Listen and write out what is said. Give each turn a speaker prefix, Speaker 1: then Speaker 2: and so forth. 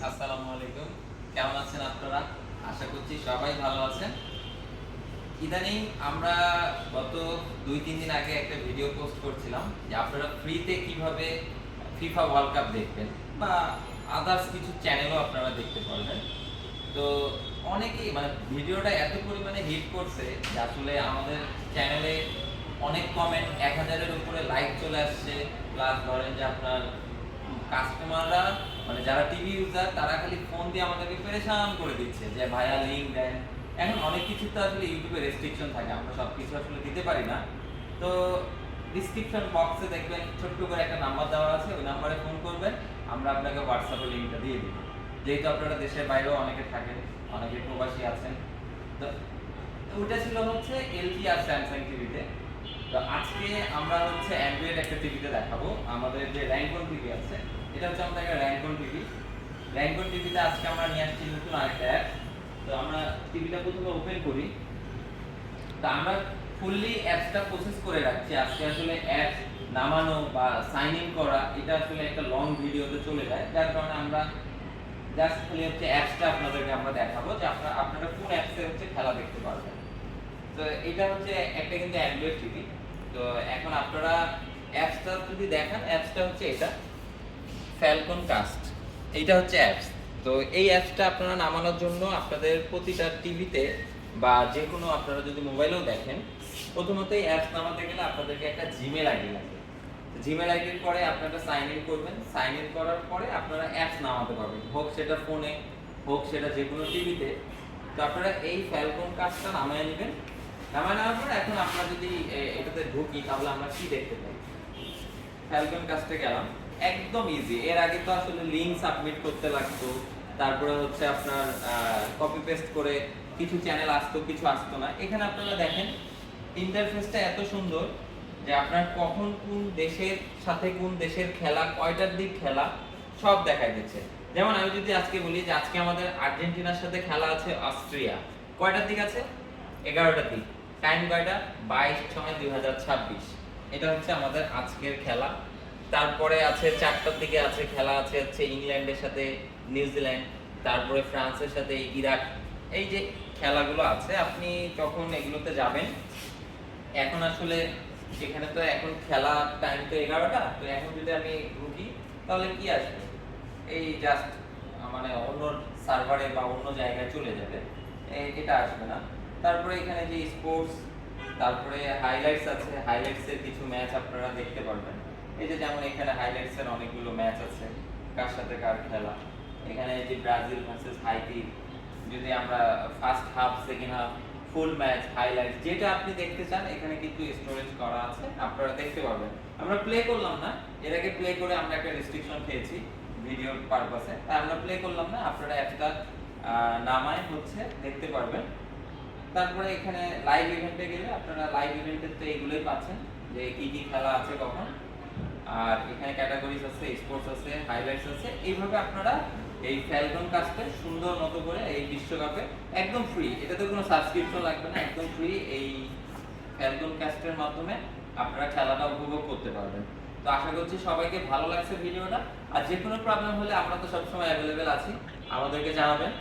Speaker 1: আসসালামু আলাইকুম। কেমন আছেন আপনারা? আশা করছি সবাই ভালো আছেন। ইদানিং আমরা গত ২-৩ দিন আগে একটা ভিডিও পোস্ট করছিলাম যে আপনারা ফ্রিতে কিভাবে ফিফা ওয়ার্ল্ড কাপ দেখবেন বা আদার্স কিছু চ্যানেলও আপনারা দেখতে পারবেন। তো অনেকেই মানে ভিডিওটা এত পরিমাণে হিট করছে যে আসলে আমাদের চ্যানেলে অনেক কমেন্ট ১,০০০ এর উপরে লাইক চলে আসছে। প্লাস ধরেন যে আপনার কাস্টমাররা মানে যারা টিভি ইউজার তারা খালি ফোন দিয়ে আমাদেরকে পেরেশান করে দিচ্ছে যে ভাইয়া লিংক দেন। এখন অনেক কিছু তো আসলে ইউটিউবে রেস্ট্রিকশন থাকে, আমরা সবকিছু আসলে দিতে পারি না। তো ডিসক্রিপশন বক্সে দেখবেন ছোট্ট করে একটা নাম্বার দেওয়া আছে, ওই নাম্বারে ফোন করবেন, আমরা আপনাকে হোয়াটসঅ্যাপে লিংকটা দিয়ে দিব। যেহেতু আপনারা দেশের বাইরেও অনেকে থাকেন, অনেকে প্রবাসী আছেন, তো ওটা ছিল হচ্ছে এলজি আর স্যামসাং টিভিতে। তো আজকে আমরা হচ্ছে অ্যান্ড্রয়েড একটা টিভিতে দেখাবো। আমাদের যে র্যাঙ্কন টিভি আছে, এটা হচ্ছে আমাদের একটা র্যাঙ্কন টিভি। র্যাঙ্কন টিভিতে আজকে আমরা নিয়ে আসছি নতুন আরেকটা অ্যাপ। তো আমরা টিভিটা প্রথমে ওপেন করি। তো আমরা ফুললি অ্যাপসটা প্রসেস করে রাখছি। আজকে আসলে অ্যাপ নামানো বা সাইন ইন করা এটা আসলে একটা লং ভিডিওতে চলে যায়, যার কারণে আমরা জাস্ট খালি হচ্ছে অ্যাপসটা আপনাদেরকে আমরা দেখাবো যে আপনারা কোন অ্যাপসে হচ্ছে খেলা দেখতে পারবেন। তো এটা হচ্ছে একটা কিন্তু অ্যান্ড্রয়েড টিভি। তো এখন আপনারা অ্যাপসটা যদি দেখেন, অ্যাপসটা হচ্ছে এটা ফ্যালকন কাস্ট, এইটা হচ্ছে অ্যাপস। তো এই অ্যাপসটা আপনারা নামানোর জন্য আপনাদের প্রতিটা টিভিতে বা যে কোনো আপনারা যদি মোবাইলেও দেখেন, প্রথমত এই অ্যাপস নামাতে গেলে আপনাদেরকে একটা জিমেল আইডি লাগবে। জিমেল আইডির পরে আপনারা সাইন ইন করবেন, সাইন ইন করার পরে আপনারা অ্যাপস নামাতে পারবেন, হোক সেটা ফোনে, হোক সেটা যে কোনো টিভিতে। তো আপনারা এই ফ্যালকন কাস্টটা নামিয়ে নেবেন। নামায় নেওয়ার পরে এখন আমরা যদি এটাতে ঢুকি তাহলে আমরা কি দেখতে পাই। ফ্যালকন কাস্টে গেলাম, একদম ইজি। এর আগে তো আসলে লিংক সাবমিট করতে লাগতো, তারপরে হচ্ছে আপনার কপি পেস্ট করে কিছু চ্যানেল আসতো, কিছু আসতো না। এখানে আপনারা দেখেন ইন্টারফেসটা এত সুন্দর যে আপনার কখন কোন দেশের সাথে কোন দেশের খেলা, কয়টার দিক খেলা সব দেখাই দিচ্ছে। যেমন আমি যদি আজকে বলি যে আজকে আমাদের আর্জেন্টিনার সাথে খেলা আছে অস্ট্রিয়া, কয়টার দিক আছে? 11টার দিক। টাইম কয়টা? 22/6/2026। এটা হচ্ছে আমাদের আজকের খেলা। তারপরে আছে 4টার দিকে আছে খেলা আছে হচ্ছে ইংল্যান্ডের সাথে নিউজিল্যান্ড, তারপরে ফ্রান্সের সাথে ইরাক। এই যে খেলাগুলো আছে, আপনি যখন এগুলোতে যাবেন, এখন আসলে এখানে তো এখন খেলা টাইম তো 11টা। তো এখন যদি আমি ঢুকি তাহলে কি আসবে? এই জাস্ট মানে অন্য সার্ভারে বা অন্য জায়গায় চলে যাবে, এটা আসবে না। তারপরে এখানে যে স্পোর্টস, তারপরে হাইলাইটস আছে, হাইলাইটসের কিছু ম্যাচ আপনারা দেখতে পারবেন। এই যে যেমন এখানে হাইলাইটসের অনেকগুলো ম্যাচ আছে, কার সাথে কার খেলা। এখানে যে ব্রাজিল ভার্সেস হাইতি, যদি আমরা ফার্স্ট হাফ, সেকেন্ড হাফ, ফুল ম্যাচ, হাইলাইট যেটা আপনি দেখতে চান এখানে কিন্তু স্টোরেজ করা আছে, আপনারা দেখতে পারবেন। আমরা প্লে করলাম না, এর আগে প্লে করে আমরা একটা রেস্ট্রিকশন খেয়েছি ভিডিওর পারপাসে, তাই আমরা প্লে করলাম না। আপনারা একটা নামায় হচ্ছে দেখতে পারবেন। তারপরে এখানে লাইভ ইভেন্টে গেলে আপনারা লাইভ ইভেন্টের তো এইগুলোই পাচ্ছেন যে কি কি খেলা আছে কখন। আর এখানে ক্যাটাগরিজ আছে, স্পোর্টস আছে, হাইলাইটস আছে। এইভাবে আপনারা এই ফ্যালকন কাস্টে সুন্দর মতো করে এই বিশ্বকাপে একদম ফ্রি, এটাতে কোনো সাবস্ক্রিপশন লাগবে না, একদম ফ্রি এই ফ্যালকন কাস্টের মাধ্যমে আপনারা খেলাটা উপভোগ করতে পারবেন। তো আশা করছি সবাইকে ভালো লাগছে ভিডিওটা। আর যে কোনো প্রবলেম হলে আমরা তো সবসময় অ্যাভেলেবেল আছি, আমাদেরকে জানাবেন।